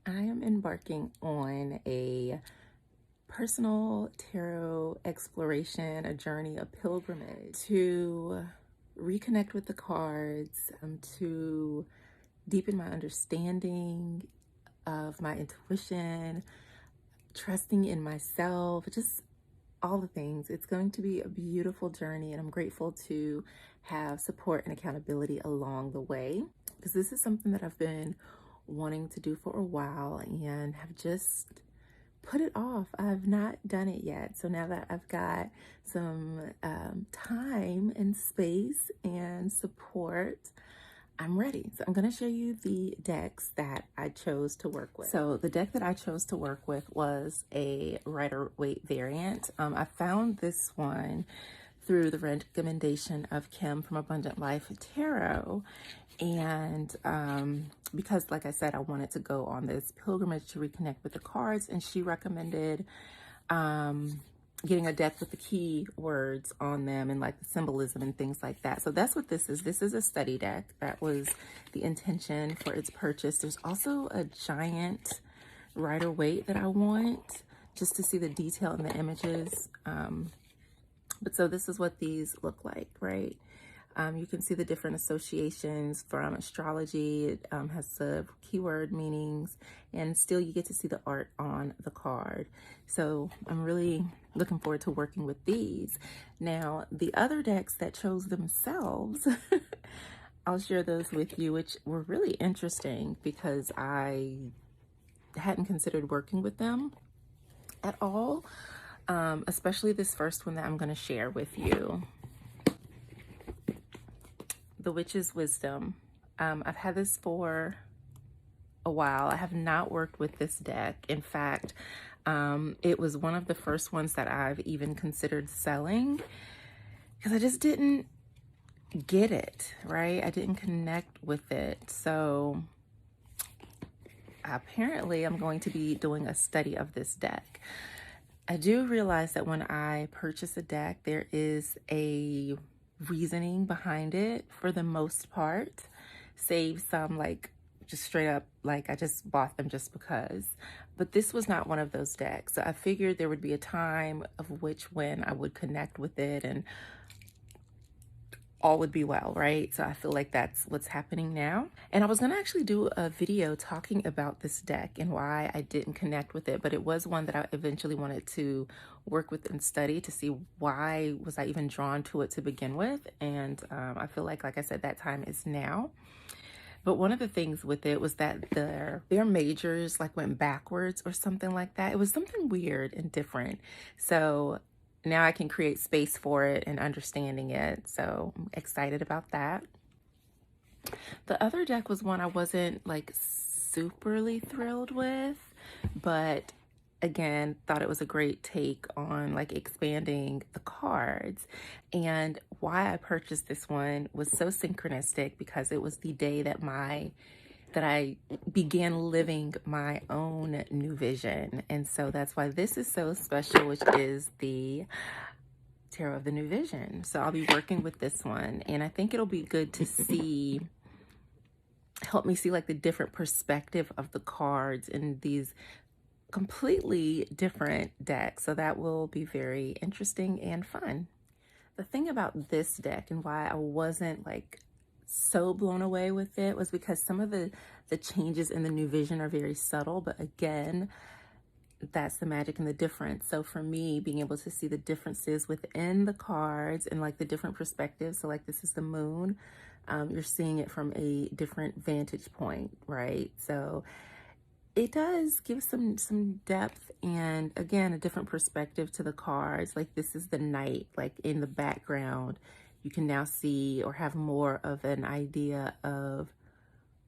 I am embarking on a personal tarot exploration, a journey, a pilgrimage to reconnect with the cards, to deepen my understanding of my intuition, trusting in myself, just all the things. It's going to be a beautiful journey, and I'm grateful to have support and accountability along the way, because this is something that I've been wanting to do for a while and have just put it off. I've not done it yet. So now that I've got some time and space and support, I'm ready. So I'm going to show you the decks that I chose to work with. So the deck that I chose to work with was a Rider-Waite variant. I found this one through the recommendation of Kim from Abundant Life Tarot. And because, like I said, I wanted to go on this pilgrimage to reconnect with the cards, and she recommended getting a deck with the key words on them and like the symbolism and things like that. So that's what this is. This is a study deck. That was the intention for its purchase. There's also a giant Rider-Waite that I want just to see the detail in the images. But so this is what these look like, right? You can see the different associations from astrology. It has the keyword meanings, and still you get to see the art on the card. So I'm really looking forward to working with these. Now, the other decks that chose themselves, I'll share those with you, which were really interesting because I hadn't considered working with them at all, especially this first one that I'm going to share with you. The Witch's Wisdom. I've had this for a while. I have not worked with this deck. In fact, it was one of the first ones that I've even considered selling because I just didn't get it, right? I didn't connect with it. So apparently I'm going to be doing a study of this deck. I do realize that when I purchase a deck, there is a reasoning behind it for the most part, save some like just straight up like I just bought them just because. But this was not one of those decks. So I figured there would be a time of which when I would connect with it and all would be well, right? So I feel like that's what's happening now. And I was going to actually do a video talking about this deck and why I didn't connect with it, but it was one that I eventually wanted to work with and study to see why was I even drawn to it to begin with. And I feel like I said, that time is now. But one of the things with it was that their majors like went backwards or something like that. It was something weird and different. So now I can create space for it and understanding it. So I'm excited about that. The other deck was one I wasn't like superly thrilled with, but again, thought it was a great take on like expanding the cards. And why I purchased this one was so synchronistic because it was the day that I began living my own new vision. And so that's why this is so special, which is the Tarot of the New Vision. So I'll be working with this one, and I think it'll be good to see, help me see like the different perspective of the cards in these completely different decks. So that will be very interesting and fun. The thing about this deck and why I wasn't like so blown away with it was because some of the changes in the new vision are very subtle, but again, that's the magic and the difference. So for me, being able to see the differences within the cards and like the different perspectives, so like this is the moon, you're seeing it from a different vantage point, right? So it does give some depth and again a different perspective to the cards. Like this is the night, like in the background you can now see or have more of an idea of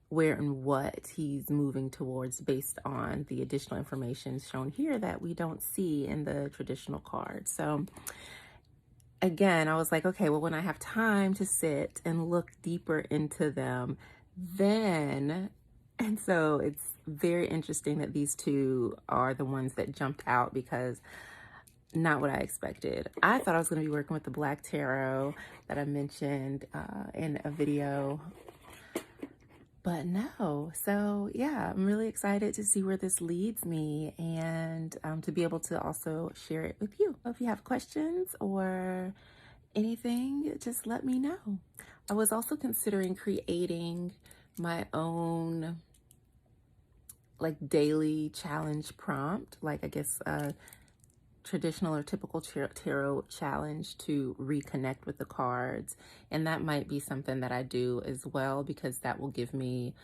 where and what he's moving towards based on the additional information shown here that we don't see in the traditional cards. So again, I was like, okay, well, when I have time to sit and look deeper into them, then, and so it's very interesting that these two are the ones that jumped out because not what I expected. I thought I was going to be working with the Black Tarot that I mentioned in a video But no, so yeah, I'm really excited to see where this leads me, and to be able to also share it with you. If you have questions or anything, just let me know. I was also considering creating my own like daily challenge prompt, like I guess a traditional or typical tarot challenge to reconnect with the cards. And that might be something that I do as well, because that will give me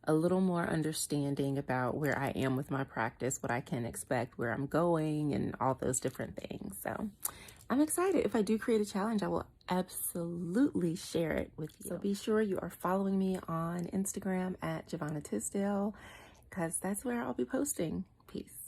a little more understanding about where I am with my practice, what I can expect, where I'm going, and all those different things. So I'm excited. If I do create a challenge, I will absolutely share it with you. So be sure you are following me on Instagram at Jovhannah Tisdale, because that's where I'll be posting. Peace.